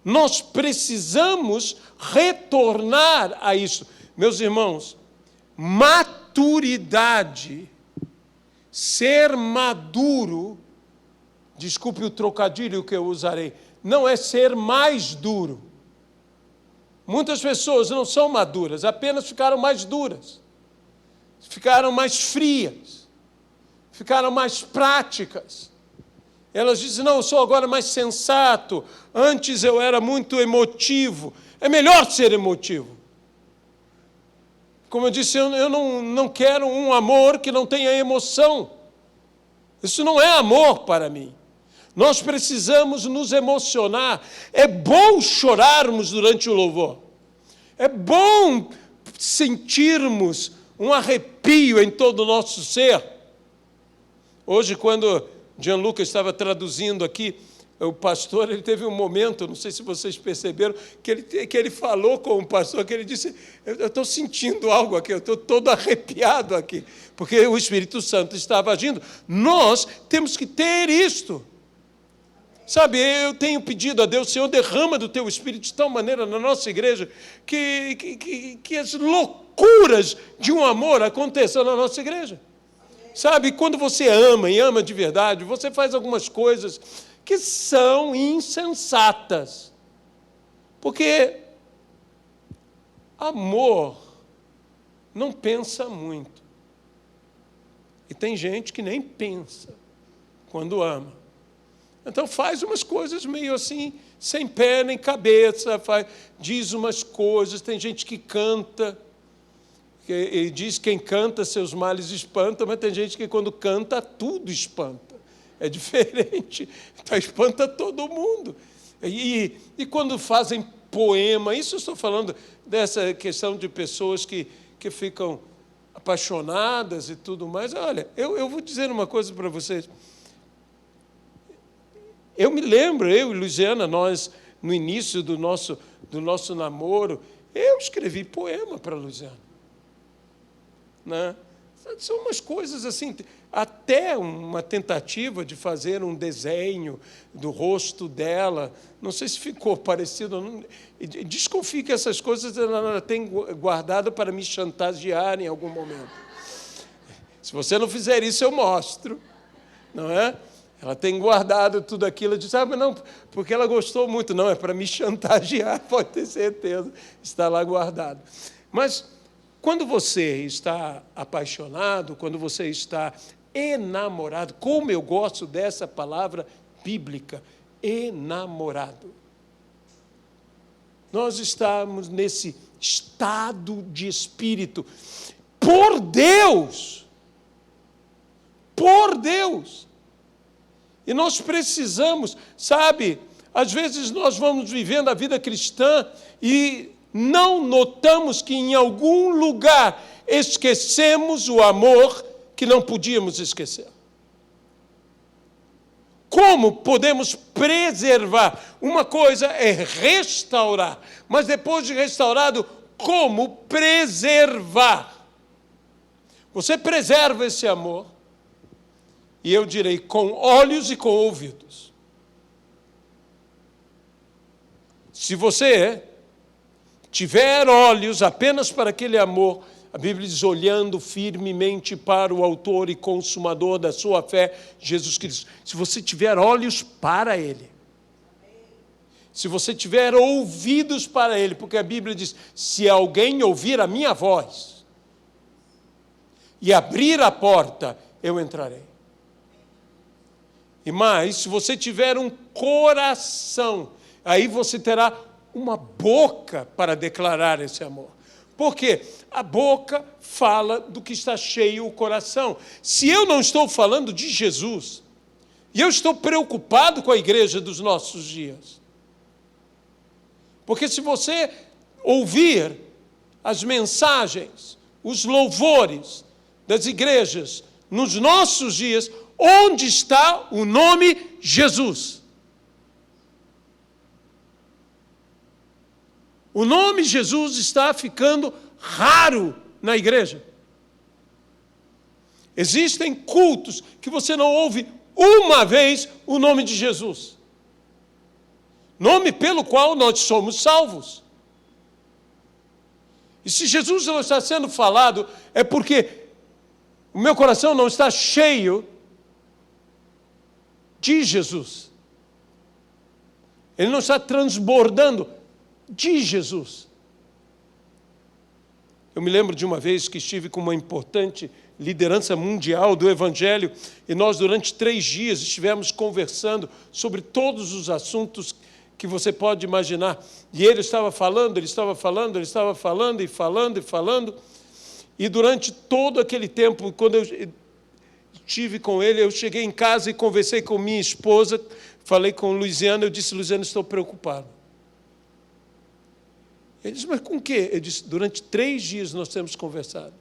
Nós precisamos retornar a isso. Meus irmãos, maturidade, ser maduro, desculpe o trocadilho que eu usarei, não é ser mais duro. Muitas pessoas não são maduras, apenas ficaram mais duras, ficaram mais frias, ficaram mais práticas. Elas dizem, não, eu sou agora mais sensato, antes eu era muito emotivo. É melhor ser emotivo. Como eu disse, eu não quero um amor que não tenha emoção. Isso não é amor para mim. Nós precisamos nos emocionar. É bom chorarmos durante o louvor. É bom sentirmos um arrepio em todo o nosso ser. Hoje, quando Gianluca estava traduzindo aqui, o pastor, ele teve um momento, não sei se vocês perceberam, que ele falou com o pastor, que ele disse, eu estou sentindo algo aqui, eu estou todo arrepiado aqui, porque o Espírito Santo estava agindo. Nós temos que ter isto. Sabe, eu tenho pedido a Deus, Senhor, derrama do Teu Espírito de tal maneira na nossa igreja, que as loucuras de um amor aconteçam na nossa igreja. Sabe, quando você ama e ama de verdade, você faz algumas coisas que são insensatas. Porque amor não pensa muito. E tem gente que nem pensa quando ama. Então faz umas coisas meio assim, sem pé nem cabeça, diz umas coisas, tem gente que canta. Ele diz que quem canta seus males espanta, mas tem gente que quando canta tudo espanta. É diferente, então espanta todo mundo. E quando fazem poema, isso eu estou falando dessa questão de pessoas que ficam apaixonadas e tudo mais. Olha, eu vou dizer uma coisa para vocês. Eu me lembro, eu e Luciana, nós, no início do nosso namoro, eu escrevi poema para a Luciana. Né? São umas coisas assim, até uma tentativa de fazer um desenho do rosto dela, não sei se ficou parecido, desconfio que essas coisas ela tem guardado para me chantagear em algum momento. Se você não fizer isso, eu mostro, não é? Ela tem guardado tudo aquilo, diz, mas não, porque ela gostou muito, não, é para me chantagear, pode ter certeza, está lá guardado. Mas quando você está apaixonado, quando você está enamorado, como eu gosto dessa palavra bíblica, enamorado. Nós estamos nesse estado de espírito, por Deus, por Deus. E nós precisamos, sabe, às vezes nós vamos vivendo a vida cristã e não notamos que em algum lugar esquecemos o amor que não podíamos esquecer. Como podemos preservar? Uma coisa é restaurar, mas depois de restaurado, como preservar? Você preserva esse amor, e eu direi, com olhos e com ouvidos. Se você tiver olhos apenas para aquele amor, a Bíblia diz, olhando firmemente para o autor e consumador da sua fé, Jesus Cristo. Se você tiver olhos para Ele, se você tiver ouvidos para Ele, porque a Bíblia diz, se alguém ouvir a minha voz e abrir a porta, eu entrarei. E mais, se você tiver um coração, aí você terá uma boca para declarar esse amor. Por quê? A boca fala do que está cheio o coração. Se eu não estou falando de Jesus, e eu estou preocupado com a igreja dos nossos dias, porque se você ouvir as mensagens, os louvores das igrejas nos nossos dias, onde está o nome Jesus? O nome Jesus está ficando raro na igreja. Existem cultos que você não ouve uma vez o nome de Jesus. Nome pelo qual nós somos salvos. E se Jesus não está sendo falado, é porque o meu coração não está cheio de Jesus. Ele não está transbordando de Jesus. Eu me lembro de uma vez que estive com uma importante liderança mundial do Evangelho e nós, durante 3 dias, estivemos conversando sobre todos os assuntos que você pode imaginar. E ele estava falando, e durante todo aquele tempo, quando eu estive com ele, eu cheguei em casa e conversei com minha esposa, falei com Luiziana, eu disse: Luiziana, estou preocupado. Ele disse: mas com o quê? Eu disse: durante 3 dias nós temos conversado.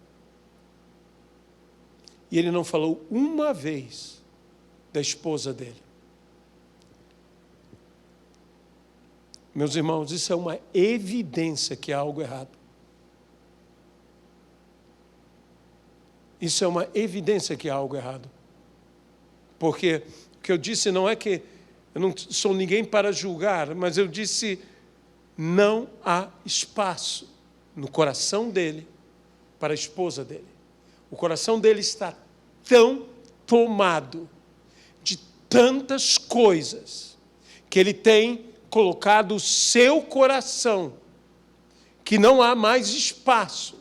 E ele não falou uma vez da esposa dele. Meus irmãos, isso é uma evidência que há algo errado. Isso é uma evidência que há algo errado. Porque o que eu disse não é que eu não sou ninguém para julgar, mas eu disse: não há espaço no coração dele para a esposa dele. O coração dele está tão tomado de tantas coisas que ele tem colocado o seu coração que não há mais espaço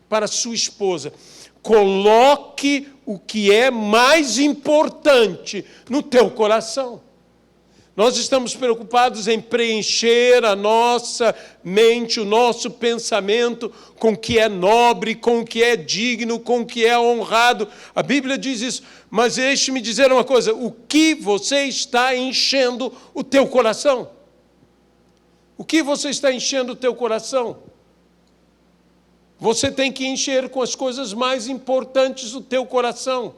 para sua esposa. Coloque o que é mais importante no teu coração. Nós estamos preocupados em preencher a nossa mente, o nosso pensamento com o que é nobre, com o que é digno, com o que é honrado. A Bíblia diz isso, mas deixe-me dizer uma coisa: o que você está enchendo o teu coração? O que você está enchendo o teu coração? Você tem que encher com as coisas mais importantes do teu coração.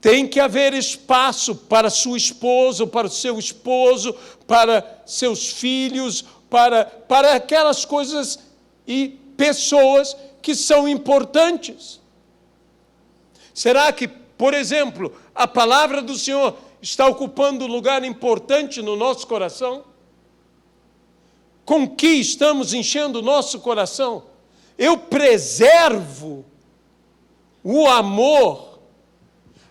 Tem que haver espaço para sua esposa, para o seu esposo, para seus filhos, para aquelas coisas e pessoas que são importantes. Será que, por exemplo, a palavra do Senhor está ocupando um lugar importante no nosso coração? Com que estamos enchendo o nosso coração? Eu preservo o amor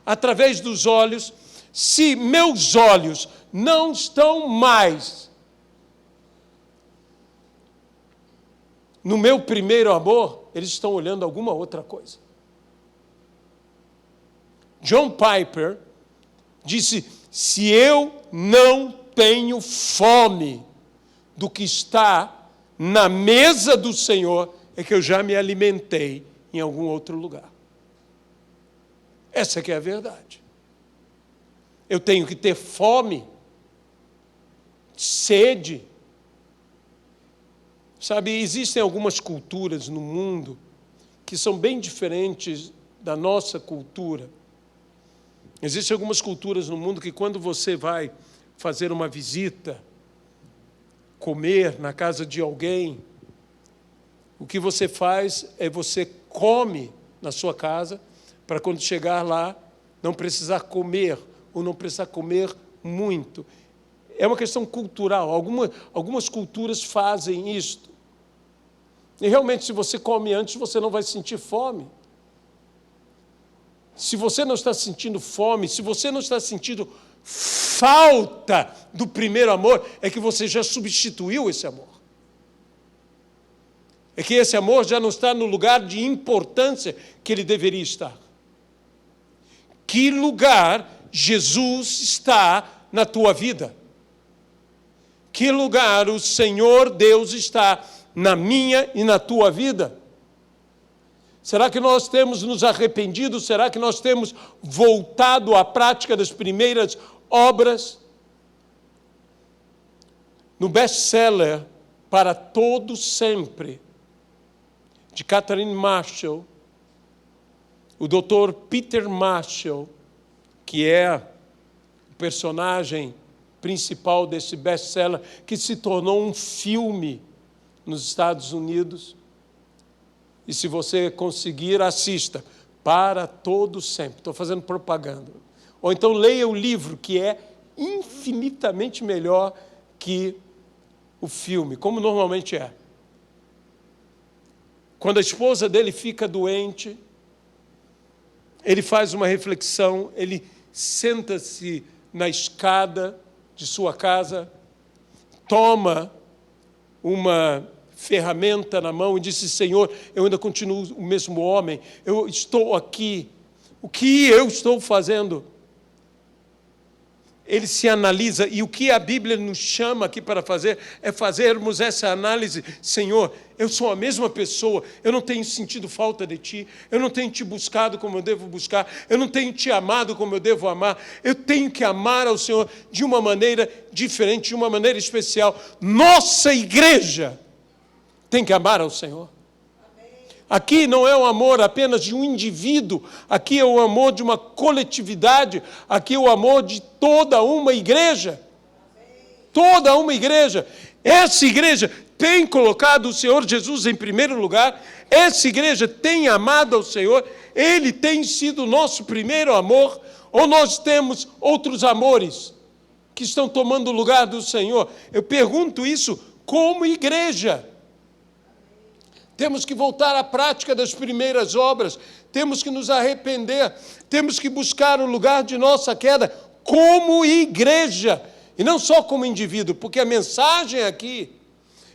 através dos olhos, se meus olhos não estão mais no meu primeiro amor, eles estão olhando alguma outra coisa. John Piper disse: se eu não tenho fome do que está na mesa do Senhor, é que eu já me alimentei em algum outro lugar. Essa que é a verdade. Eu tenho que ter fome, sede. Sabe, existem algumas culturas no mundo que são bem diferentes da nossa cultura. Existem algumas culturas no mundo que, quando você vai fazer uma visita, comer na casa de alguém, o que você faz é você come na sua casa, para quando chegar lá, não precisar comer, ou não precisar comer muito. É uma questão cultural. Algumas culturas fazem isto. E realmente, se você come antes, você não vai sentir fome. Se você não está sentindo fome, se você não está sentindo falta do primeiro amor, é que você já substituiu esse amor. É que esse amor já não está no lugar de importância que ele deveria estar. Que lugar Jesus está na tua vida? Que lugar o Senhor Deus está na minha e na tua vida? Será que nós temos nos arrependido? Será que nós temos voltado à prática das primeiras obras? No best-seller Para Todo Sempre, de Catherine Marshall, o Dr. Peter Marshall, que é o personagem principal desse best-seller, que se tornou um filme nos Estados Unidos. E se você conseguir, assista, Para Todo Sempre. Estou fazendo propaganda. Ou então leia o livro, que é infinitamente melhor que o filme, como normalmente é. Quando a esposa dele fica doente, ele faz uma reflexão, ele senta-se na escada de sua casa, toma uma ferramenta na mão e disse: Senhor, eu ainda continuo o mesmo homem, eu estou aqui, o que eu estou fazendo? Ele se analisa, e o que a Bíblia nos chama aqui para fazer é fazermos essa análise. Senhor, eu sou a mesma pessoa, eu não tenho sentido falta de Ti, eu não tenho Te buscado como eu devo buscar, eu não tenho Te amado como eu devo amar, eu tenho que amar ao Senhor de uma maneira diferente, de uma maneira especial. Nossa igreja tem que amar ao Senhor. Aqui não é o amor apenas de um indivíduo, aqui é o amor de uma coletividade, aqui é o amor de toda uma igreja. Toda uma igreja. Essa igreja tem colocado o Senhor Jesus em primeiro lugar, essa igreja tem amado ao Senhor, Ele tem sido o nosso primeiro amor, ou nós temos outros amores que estão tomando o lugar do Senhor? Eu pergunto isso como igreja. Temos que voltar à prática das primeiras obras, temos que nos arrepender, temos que buscar o lugar de nossa queda como igreja, e não só como indivíduo, porque a mensagem aqui,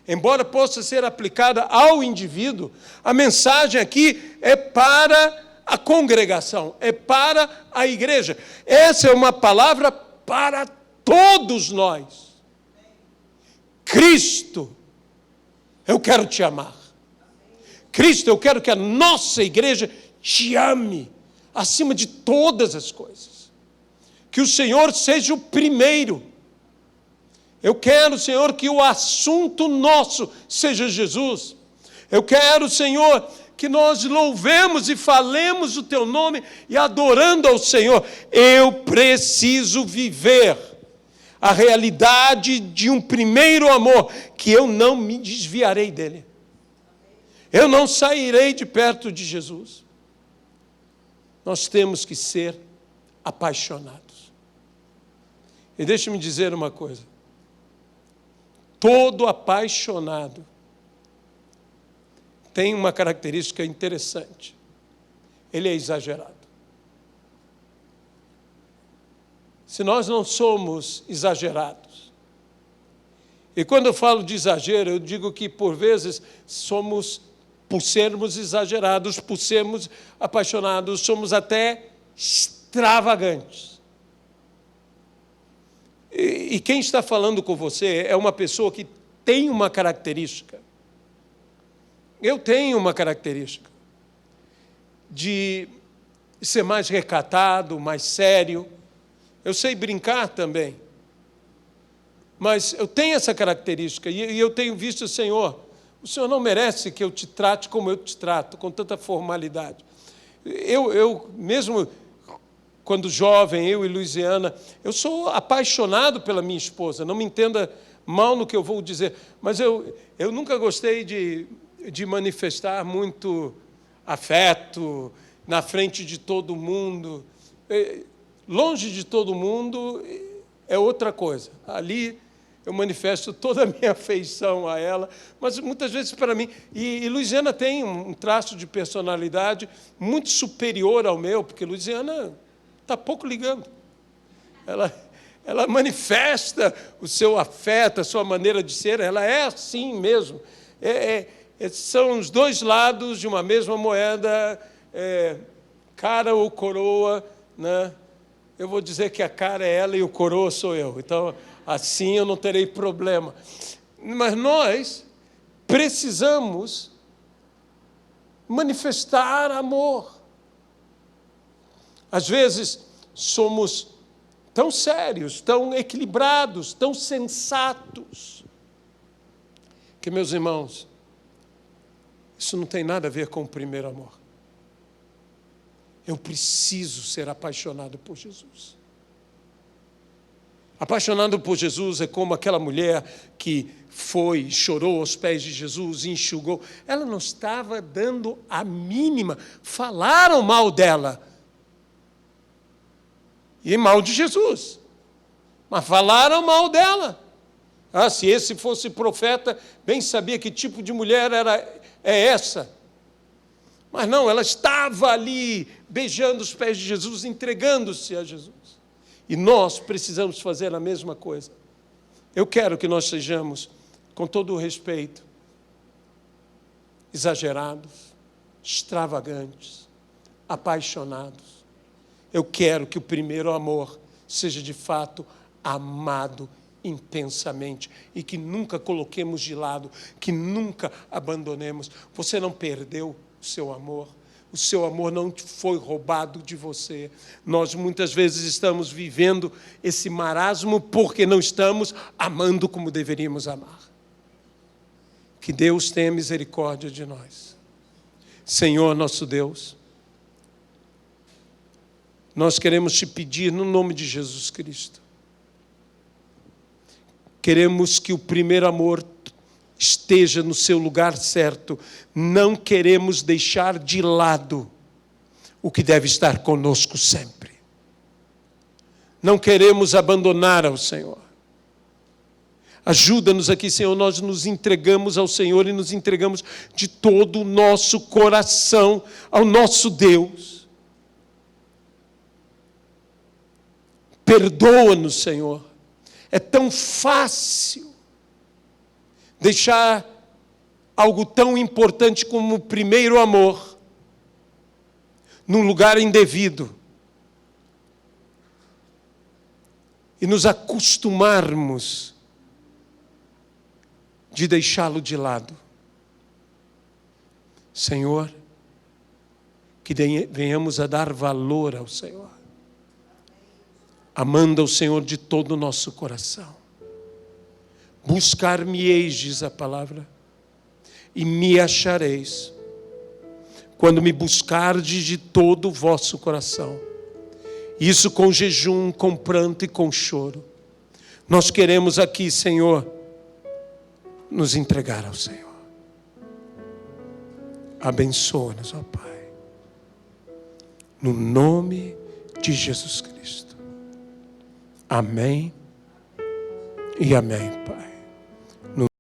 embora possa ser aplicada ao indivíduo, a mensagem aqui é para a congregação, é para a igreja. Essa é uma palavra para todos nós. Cristo, eu quero te amar. Cristo, eu quero que a nossa igreja te ame acima de todas as coisas. Que o Senhor seja o primeiro. Eu quero, Senhor, que o assunto nosso seja Jesus. Eu quero, Senhor, que nós louvemos e falemos o Teu nome e adorando ao Senhor. Eu preciso viver a realidade de um primeiro amor, que eu não me desviarei dele. Eu não sairei de perto de Jesus. Nós temos que ser apaixonados. E deixe-me dizer uma coisa. Todo apaixonado tem uma característica interessante. Ele é exagerado. Se nós não somos exagerados, e quando eu falo de exagero, eu digo que por vezes somos, por sermos exagerados, por sermos apaixonados, somos até extravagantes. E quem está falando com você é uma pessoa que tem uma característica. Eu tenho uma característica de ser mais recatado, mais sério. Eu sei brincar também. Mas eu tenho essa característica e eu tenho visto o Senhor não merece que eu te trate como eu te trato, com tanta formalidade. Eu mesmo, quando jovem, eu e Luiziana, eu sou apaixonado pela minha esposa, não me entenda mal no que eu vou dizer, mas eu nunca gostei de manifestar muito afeto na frente de todo mundo. Longe de todo mundo é outra coisa. Ali eu manifesto toda a minha afeição a ela, mas muitas vezes para mim... E Luiziana tem um traço de personalidade muito superior ao meu, porque Luiziana está pouco ligando. Ela manifesta o seu afeto, a sua maneira de ser, ela é assim mesmo. São os dois lados de uma mesma moeda, cara ou coroa, né? Eu vou dizer que a cara é ela e o coroa sou eu. Então, assim eu não terei problema. Mas nós precisamos manifestar amor. Às vezes somos tão sérios, tão equilibrados, tão sensatos, que, meus irmãos, isso não tem nada a ver com o primeiro amor. Eu preciso ser apaixonado por Jesus. Apaixonado por Jesus é como aquela mulher que foi, chorou aos pés de Jesus e enxugou. Ela não estava dando a mínima. Falaram mal dela. E mal de Jesus. Mas falaram mal dela. Se esse fosse profeta, bem sabia que tipo de mulher é essa. Mas não, ela estava ali, beijando os pés de Jesus, entregando-se a Jesus. E nós precisamos fazer a mesma coisa. Eu quero que nós sejamos, com todo o respeito, exagerados, extravagantes, apaixonados. Eu quero que o primeiro amor seja de fato amado intensamente e que nunca coloquemos de lado, que nunca abandonemos. Você não perdeu o seu amor. O seu amor não foi roubado de você. Nós muitas vezes estamos vivendo esse marasmo porque não estamos amando como deveríamos amar. Que Deus tenha misericórdia de nós. Senhor nosso Deus, nós queremos te pedir no nome de Jesus Cristo. Queremos que o primeiro amor esteja no seu lugar certo. Não queremos deixar de lado o que deve estar conosco sempre. Não queremos abandonar ao Senhor. Ajuda-nos aqui, Senhor, nós nos entregamos ao Senhor e nos entregamos de todo o nosso coração ao nosso Deus. Perdoa-nos, Senhor. É tão fácil deixar algo tão importante como o primeiro amor num lugar indevido e nos acostumarmos de deixá-lo de lado. Senhor, que venhamos a dar valor ao Senhor, amando ao Senhor de todo o nosso coração. Buscar-me-eis, diz a palavra, e me achareis, quando me buscardes de todo o vosso coração. Isso com jejum, com pranto e com choro. Nós queremos aqui, Senhor, nos entregar ao Senhor. Abençoa-nos, ó Pai, no nome de Jesus Cristo. Amém e amém, Pai.